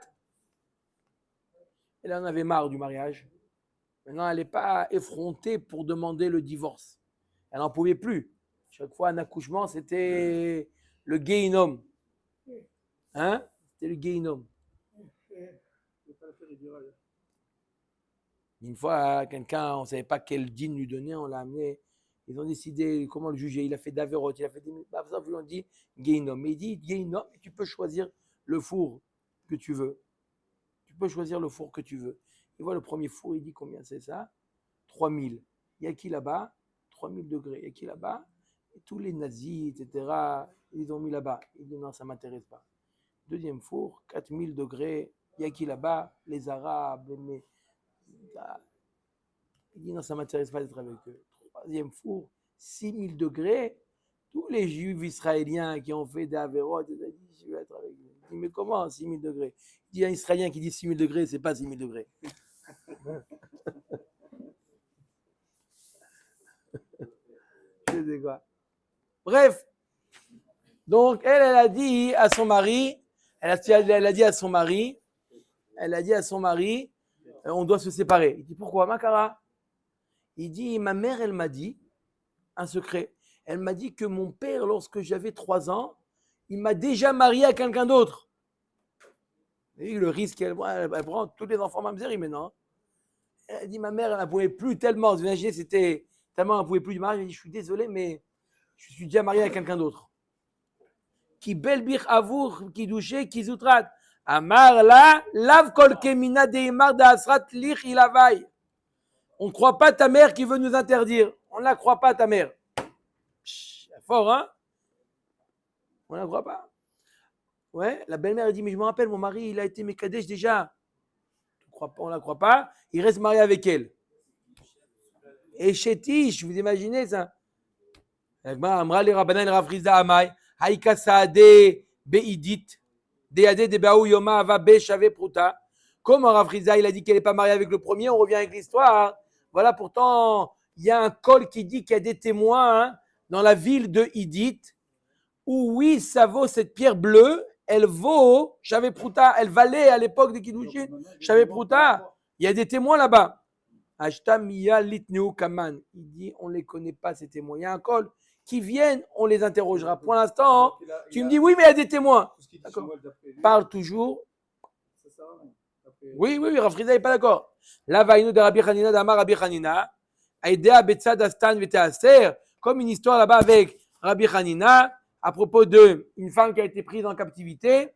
[SPEAKER 1] Elle en avait marre du mariage. Maintenant, elle n'est pas effrontée pour demander le divorce. Elle n'en pouvait plus. Chaque fois, un accouchement, c'était le guéhinum. Hein? C'était le guéhinum. Une fois, quelqu'un, on ne savait pas quel dîne lui donner, on l'a amené. Ils ont décidé comment le juger. Il a fait d'Averot, il a fait des. Ils ont dit Guéhinom. Mais il dit Guéhinom, tu peux choisir le four que tu veux. Tu peux choisir le four que tu veux. Il voit le premier four, il dit combien c'est ça? 3000. Il y a qui là-bas? 3000 degrés. Il y a qui là-bas? Et tous les nazis, etc., ils ont mis là-bas. Il dit non, ça ne m'intéresse pas. Deuxième four, 4000 degrés. Il y a qui là-bas? Les Arabes, mais. Il dit non, ça ne m'intéresse pas d'être avec eux. Troisième four, 6000 degrés. Tous les juifs israéliens qui ont fait des avérots, ils disent je vais être avec eux. Il dit mais comment 6000 degrés? Il dit un Israélien qui dit 6000 degrés, c'est pas 6000 degrés. Je sais quoi. Bref. Donc elle a dit à son mari, elle a dit à son mari, on doit se séparer. Il dit pourquoi, Makara? Il dit ma mère, elle m'a dit un secret. Elle m'a dit que mon père, lorsque j'avais 3 ans, il m'a déjà marié à quelqu'un d'autre. Et le risque, elle prend tous les enfants mamzeri maintenant. Elle dit ma mère, elle ne pouvait plus tellement. Vous imaginez, c'était tellement, elle ne pouvait plus du mariage. Elle dit je suis désolé, mais je suis déjà marié à quelqu'un d'autre. Qui belbir avour, qui douché, qui zoutrat. Amar la, lav kol kemina deimar da asrat lich ilavai. On ne croit pas ta mère qui veut nous interdire. On ne la croit pas ta mère. Fort, hein? On ne la croit pas. Ouais, la belle-mère, elle dit, mais je me rappelle, mon mari, il a été Mekadesh déjà. On ne la croit pas. Il reste marié avec elle. Et Chétiche, vous imaginez ça? Amra le Rabbanan Rafrizda Amai, Haïka Saade Beidit, Deade de Baou Yoma Ava Beshave Pruta. Comme Rafrizda, il a dit qu'elle n'est pas mariée avec le premier, on revient avec l'histoire. Voilà, pourtant, il y a un col qui dit qu'il y a des témoins dans la ville de Idit, où oui, ça vaut cette pierre bleue, elle vaut Shave Pruta, elle valait à l'époque de Kiddushin, Shave Pruta. Il y a des témoins là-bas. Ashta Miya Litneu Kaman. Il dit, on ne les connaît pas, ces témoins. Il y a un col qui viennent, on les interrogera. Pour l'instant, tu me dis, oui, mais il y a des témoins. Parle toujours. Oui, Rav Friza n'est pas d'accord. La vaïnou de Rabbi Hanina, d'Amar Rabbi Hanina, Aïdea Betsad Astan Veteaser, comme une histoire là-bas avec Rabbi Hanina, à propos d'une femme qui a été prise en captivité.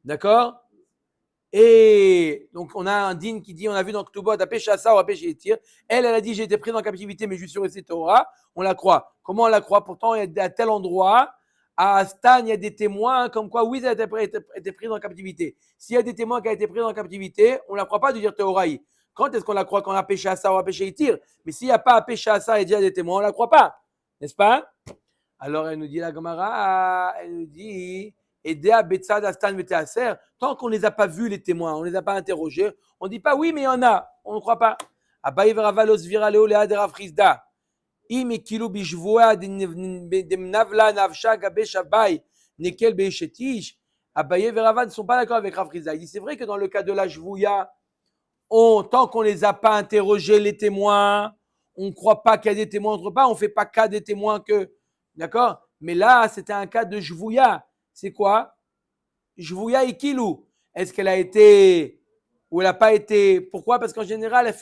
[SPEAKER 1] D'accord? Et donc, on a un dîne qui dit, on a vu dans Ketubot, à Péchassa ou à Péchetir. Elle a dit, j'ai été prise en captivité, mais je suis resté Torah. On la croit. Comment on la croit? Pourtant, il y a à tel endroit, à Astan, il y a des témoins comme quoi, oui, elle a été prise en captivité. S'il y a des témoins qui ont été pris en captivité, on ne la croit pas de dire Théoraï. Quand est-ce qu'on la croit? Quand on a Péchassa ou à Péchetir? Mais s'il n'y a pas à Péchassa et déjà des témoins, on ne la croit pas. N'est-ce pas? Alors, elle nous dit, la Gemara, elle nous dit, tant qu'on ne les a pas vus, les témoins, on ne les a pas interrogés, on ne dit pas oui, mais il y en a, on ne croit pas. אם כאילו בשבועה דמנבלה נפשה גבי שבי נקל באשת איש, Abaye et Rava ne sont pas d'accord avec Rav Chizda. Il dit c'est vrai que dans le cas de la Jvouya, tant qu'on ne les a pas interrogés, les témoins, on ne croit pas qu'il y a des témoins entre pas, on ne fait pas cas des témoins que. D'accord? Mais là, c'était un cas de Jvouya. C'est quoi? Jvouya et Kilou. Est-ce qu'elle a été ou elle n'a pas été? Pourquoi? Parce qu'en général,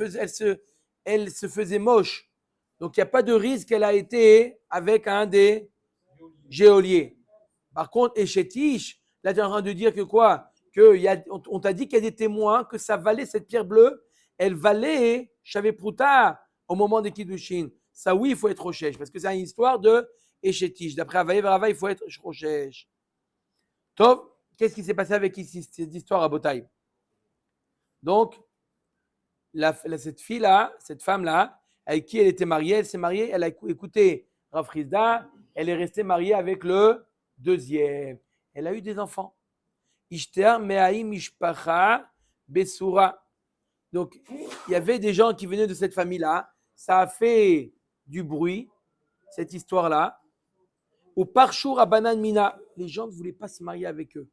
[SPEAKER 1] elle se faisait moche. Donc il n'y a pas de risque qu'elle a été avec un des géoliers. Par contre, Eshetish, là tu es en train de dire que quoi? On t'a dit qu'il y a des témoins que ça valait, cette pierre bleue, elle valait Shavé Prouta au moment des Kiddushin. Ça oui, il faut être Rochesh, parce que c'est une histoire de Eshetish. D'après Avaye Verava, il faut être Rochesh. Tov, qu'est-ce qui s'est passé avec ici, cette histoire à Botaï? Donc, cette fille-là, cette femme-là, avec qui elle était mariée, elle s'est mariée, elle a écouté Rav Chizda, elle est restée mariée avec le deuxième. Elle a eu des enfants. Ishter me'aim mishpacha besura. Donc, il y avait des gens qui venaient de cette famille-là. Ça a fait du bruit, cette histoire-là. Ou parchour à banan mina. Les gens ne voulaient pas se marier avec eux.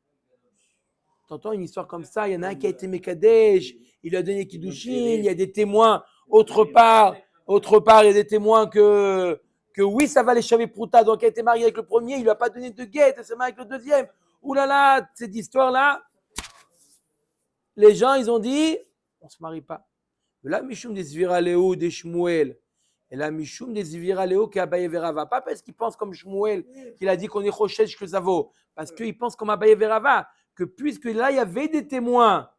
[SPEAKER 1] T'entends une histoire comme ça, il y en a un qui a été Mekadesh, il lui a donné Kiddushin, il y a des témoins autre part, il y a des témoins que oui, ça va les Shavé Prouta, donc elle a été mariée avec le premier, il ne lui a pas donné de guette, elle s'est mariée avec le deuxième. Ouh là là, cette histoire-là, les gens, ils ont dit, on ne se marie pas. Là, Mishum des Zviraléo, des Shmuel, et là, Mishum des Zviraléo qui a Abaye Verava, pas parce qu'ils pensent comme Shmuel, qu'il a dit qu'on est Rochesh que ça vaut, parce qu'ils pensent comme Abaye Verava, que puisque là, il y avait des témoins,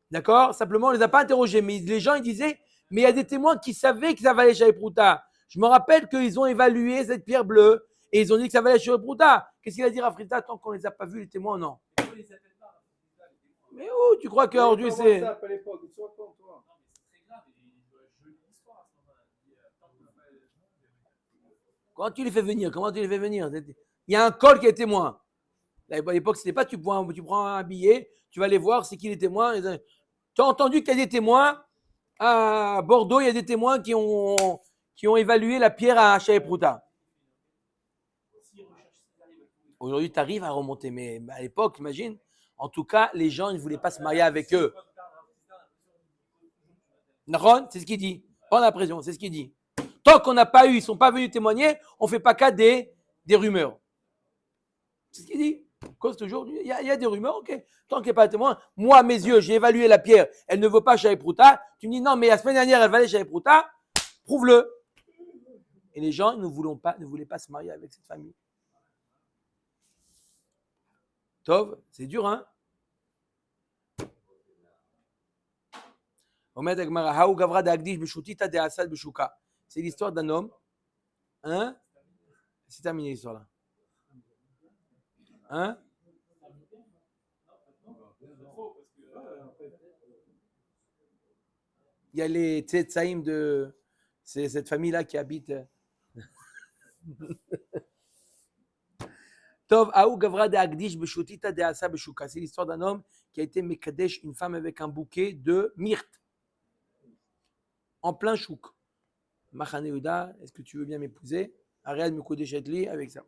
[SPEAKER 1] d'accord? Simplement, on ne les a pas interrogés, mais les gens, ils disaient, mais il y a des témoins qui savaient que ça valait Shavé Prouta. Je me rappelle qu'ils ont évalué cette pierre bleue et ils ont dit que ça valait Shavé Prouta. Qu'est-ce qu'il a dit Rafrita tant qu'on ne les a pas vus, les témoins? Non. Mais où tu crois qu'aujourd'hui c'est. Quand tu les fais venir, comment tu les fais venir? Il y a un col qui est témoin. À l'époque, ce n'était pas tu prends un billet, tu vas aller voir c'est qui les témoins. Tu as entendu qu'il y a des témoins à Bordeaux, il y a des témoins qui ont évalué la pierre à Shavé Prouta. Aujourd'hui, tu arrives à remonter, mais à l'époque, imagine, en tout cas, les gens ne voulaient pas se marier avec eux. Naron, c'est ce qu'il dit. Pas la pression, c'est ce qu'il dit. Tant qu'on n'a pas eu, ils ne sont pas venus témoigner, on ne fait pas cas des rumeurs. C'est ce qu'il dit. Cause toujours, il y a des rumeurs, ok. Tant qu'il n'y a pas de témoin, moi, à mes yeux, j'ai évalué la pierre, elle ne vaut pas Shavé Prouta. Tu me dis non, mais la semaine dernière, elle valait Shavé Prouta, prouve-le. Et les gens ne voulaient pas se marier avec cette famille. Tov, c'est dur, hein? C'est l'histoire d'un homme. Hein? C'est terminé l'histoire-là. Hein? Il y a les Tsetsaïm de. C'est cette famille-là qui habite. Tov, Aou Gavra de Agdish Beshutita de Asa Beshuka. C'est l'histoire d'un homme qui a été Mekadesh, une femme avec un bouquet de myrte. En plein chouk. Machane Yehuda, est-ce que tu veux bien m'épouser? Ariad Mekodeshetli avec ça.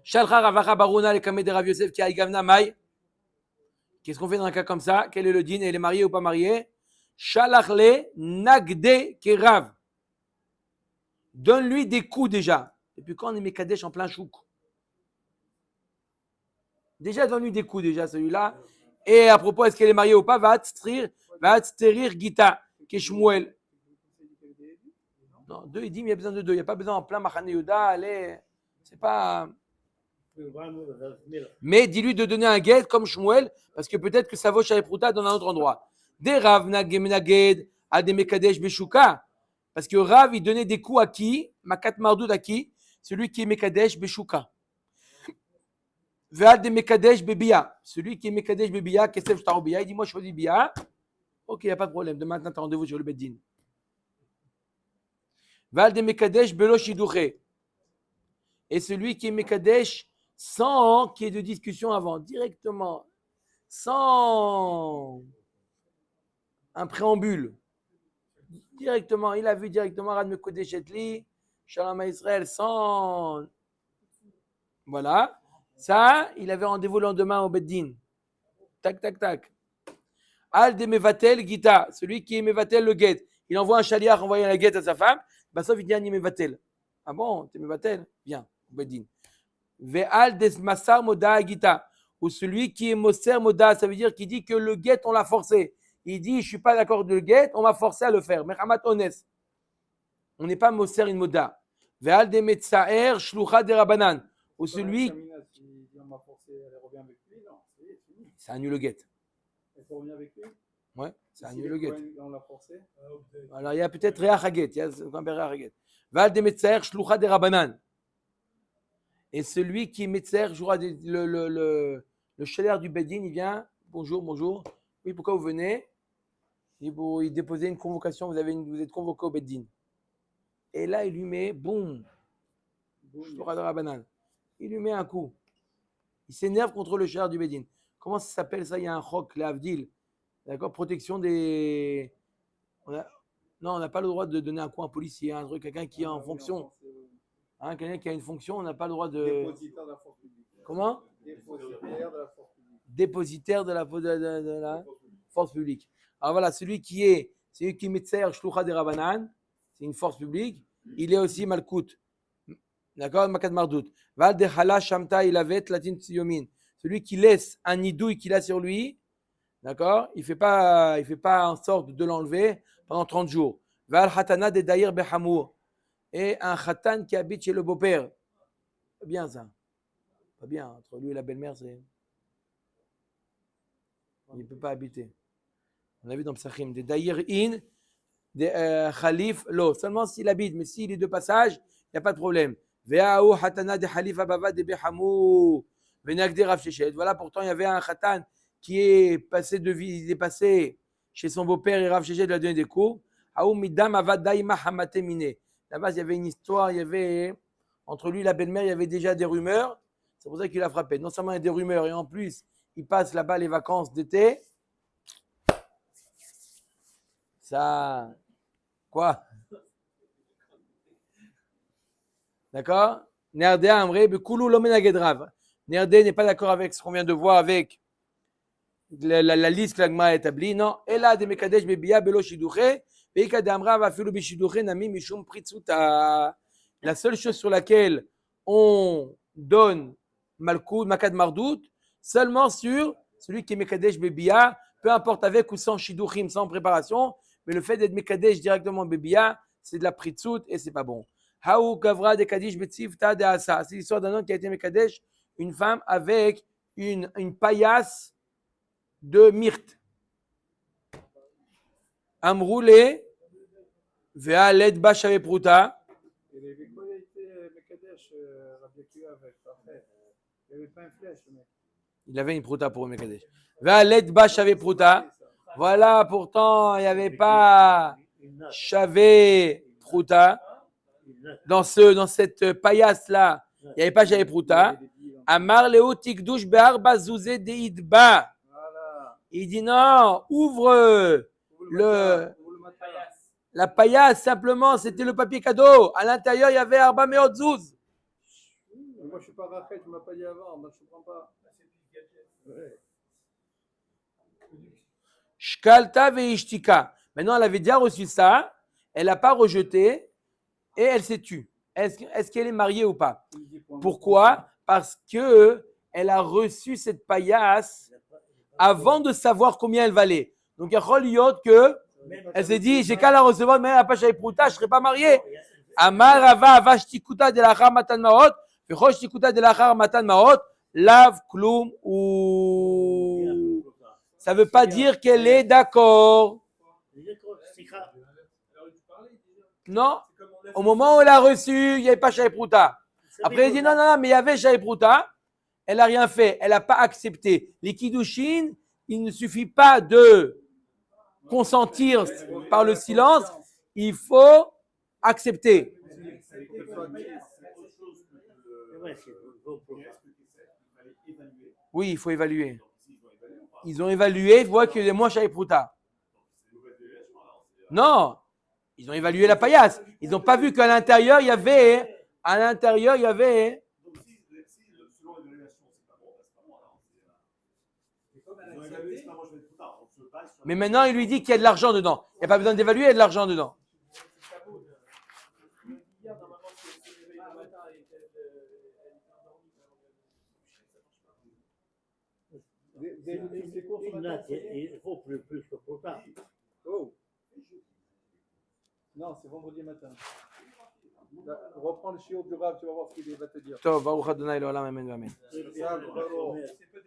[SPEAKER 1] Shalcha Ravacha Baruna le Kameh de Rav Yosef qui a Igavna Mai. Qu'est-ce qu'on fait dans un cas comme ça? Quel est le din? Elle est mariée ou pas mariée? Shalachle Nagde Kerav. Donne-lui des coups déjà. Depuis quand on est Mekadesh en plein chouk? Déjà, donne-lui des coups déjà celui-là. Et à propos, est-ce qu'elle est mariée ou pas? Va Tzterir Gita, Keshmuel. Non, deux, il dit, mais il y a besoin de deux. Il n'y a pas besoin en plein Machane Yehuda. Allez, c'est pas. Mais dis-lui de donner un guet comme Shmuel, parce que peut-être que ça vaut Shavé Prouta dans un autre endroit. Des Rav Naged à des Mekadesh Beshuka. Parce que Rav, il donnait des coups à qui? Makat Mardoud à qui? Celui qui est Mekadesh Beshuka. Ve'al de Mekadesh Bebia. Celui qui est Mekadesh Bebia, Kesef Shtarobia, il dit, moi je choisis Bia. Ok, il n'y a pas de problème. Demain matin, tu as rendez-vous sur le Beddin. Ve'al de Mekadesh Belo Shidouché. Et celui qui est Mekadesh sans qu'il y ait de discussion avant, directement, sans un préambule, directement, il a vu directement Rad Mekodeshetli, Shalom à Israël sans. Voilà. Ça, il avait rendez-vous le lendemain au Beddin. Tac, tac, tac. Al de Mevatel Gita, celui qui est Mevatel le guet. Il envoie un chaliard envoyer la guette à sa femme. Bah, ça, il dit Mevatel. Ah bon, t'es Mevatel? Viens, au Beddin. Ve'al des Massar Moda Gita, ou celui qui est Moser Moda, ça veut dire qu'il dit que le guet, on l'a forcé. Il dit, je suis pas d'accord de le guet, on m'a forcé à le faire. Mechamat Ones. On n'est pas Moser in Moda. Ve'al de Metzaer Shlucha de Rabanan, ou celui.
[SPEAKER 2] On m'a forcé, elle revient avec lui, non, c'est fini.
[SPEAKER 1] Ça annule le guet.
[SPEAKER 2] Elle peut revenir avec lui.
[SPEAKER 1] Ouais, ça
[SPEAKER 2] Si
[SPEAKER 1] annule
[SPEAKER 2] les
[SPEAKER 1] le guet.
[SPEAKER 2] Cohen, on l'a forcé.
[SPEAKER 1] Alors, il y a peut-être Reach Haget. Il y a ce qu'on appelle Reach Haget. Val de Metzaer Shlucha de Rabanan. Et celui qui est Metzaer, le chalaire du Bedin, il vient. Bonjour, bonjour. Oui, pourquoi vous venez? Il déposait une convocation. Vous êtes convoqué au Bedin. Et là, il lui met, boum, Shlucha de Rabanan. Il lui met un coup. Il s'énerve contre le chalaire du Bedin. Comment ça s'appelle ça? Il y a un chok, l'Avdil. D'accord, protection des. Non, on n'a pas le droit de donner un coup à un policier, un truc, quelqu'un qui est en fonction. Hein, quelqu'un qui a une fonction, on n'a pas le droit de.
[SPEAKER 2] Dépositaire de la force publique.
[SPEAKER 1] Comment?
[SPEAKER 2] Dépositaire de la force publique.
[SPEAKER 1] Dépositaire de la force publique. Alors voilà, celui qui est Metzer Shlucha de Rabanan, c'est une force publique. Il est aussi Malkout. D'accord? Makad Mardout. Val de Hala Shamta Ilavet Latin Tsiyomin. Celui qui laisse un nidouille qu'il a sur lui. D'accord? Il fait pas en sorte de l'enlever pendant 30 jours. Val Hatana de Daïr Behamour. Et un Khatan qui habite chez le beau-père. Pas bien ça. Pas bien. Entre lui et la belle-mère, c'est. Il ne peut pas habiter. On a vu dans Psachim. Des Daïr In, des Khalif Lo. Seulement s'il habite, mais s'il est de passage, il n'y a pas de problème. Ve'aou Hatana de Khalif Abava de Behamour. Venagde Rav Shechet. Voilà, pourtant, il y avait un Khatan qui est passé il est passé chez son beau-père et Rav Shechet lui a donné des cours. Là-bas, il y avait une histoire, il y avait entre lui et la belle-mère, il y avait déjà des rumeurs. C'est pour ça qu'il a frappé. Non seulement il y a des rumeurs, et en plus, il passe là-bas les vacances d'été. Ça. Quoi? D'accord? Nerdé Amré, Bekoulou Lomenagedrav. Nerdé n'est pas d'accord avec ce qu'on vient de voir avec la liste que l'agma a établie. Non. Ela de Mekadesh Bebia Belo Shidouché. La seule chose sur laquelle on donne Malkoud, Makad Mardout, seulement sur celui qui est Mekadesh Bebia, peu importe avec ou sans Shidouchim, sans préparation, mais le fait d'être Mekadesh directement Bebia, c'est de la Pritsout et c'est pas bon. Haou Gavra de Kadish Betzivta de Asa. C'est l'histoire d'un homme qui a été Mekadesh, une femme avec une paillasse de myrte. Amroulé, Ve'aled Bashavé Pruta.
[SPEAKER 2] Il avait quoi, il était Mekadesh, Rabbi Akiva avec parfait. Il n'avait pas une flèche, le mec.
[SPEAKER 1] Il avait une Pruta pour Mekadesh. Ve'aled Bashavé Pruta. Voilà, pourtant, il n'y avait pas Shavé Pruta. Dans cette paillasse-là, il n'y avait pas Shavé Pruta. Amar Leo Tikdush Be'ar Bazouzé Deidba. Il dit non, ouvre la paillasse, simplement, c'était le papier cadeau. À l'intérieur, il y avait Arba Meotzouz.
[SPEAKER 2] Moi, je ne suis pas Rachel, tu ne m'as pas dit avant, moi, je ne comprends pas.
[SPEAKER 1] Shkalta veishtika. Maintenant, elle avait déjà reçu ça, elle n'a pas rejeté et elle s'est tue. Est-ce qu'elle est mariée ou pas? Pourquoi? Parce qu'elle a reçu cette paillasse avant de savoir combien elle valait. Donc, il y a Choliot que elle s'est dit, j'ai qu'à la recevoir, mais elle n'a pas chez Prouta, je ne serai pas mariée. Amar Rava Avashtikuta de la Matan Maot, Vechoshtikuta de la Matan Maot, Lav Klum ou. Ça ne veut pas dire qu'elle est d'accord. Non. Au moment où elle a reçu, il n'y avait pas chez Prouta. Après, elle dit non, mais il y avait chez Prouta. Elle n'a rien fait, elle n'a pas accepté. Les Kiddushin, il ne suffit pas de consentir par le silence, il faut accepter. Oui, il faut évaluer. Ils ont évalué, ils voient qu'il y a moins Shaï Prouta. Non, Ils ont évalué la paillasse. Ils n'ont pas vu qu'à l'intérieur, il y avait. À l'intérieur, il y avait.
[SPEAKER 4] Donc si selon l'évaluation, c'est pas bon, ben, c'est pas bon alors.
[SPEAKER 2] Et comme elle
[SPEAKER 4] Ils ont
[SPEAKER 2] a
[SPEAKER 4] évalué, c'est
[SPEAKER 2] accepté,
[SPEAKER 4] pas bon, je vais être trop tard. On se base sur
[SPEAKER 1] Mais maintenant, il lui dit qu'il y a de l'argent dedans. Il n'y a pas besoin d'évaluer, il y a de l'argent dedans.
[SPEAKER 2] c'est pas beau. Hier, normalement, si elle se réveille le matin et qu'elle est endormie, ça marche pas. Vous avez donné les cours ce matin, ça y est?
[SPEAKER 3] Il faut plus que pour ça.
[SPEAKER 2] Oh. Non, c'est vendredi matin. Là, reprends le chiot du Rav, tu vas voir ce qu'il va te dire.
[SPEAKER 1] Tov, Baruch Adonai, l'olam, amen, amen.
[SPEAKER 3] C'est bien, bravo.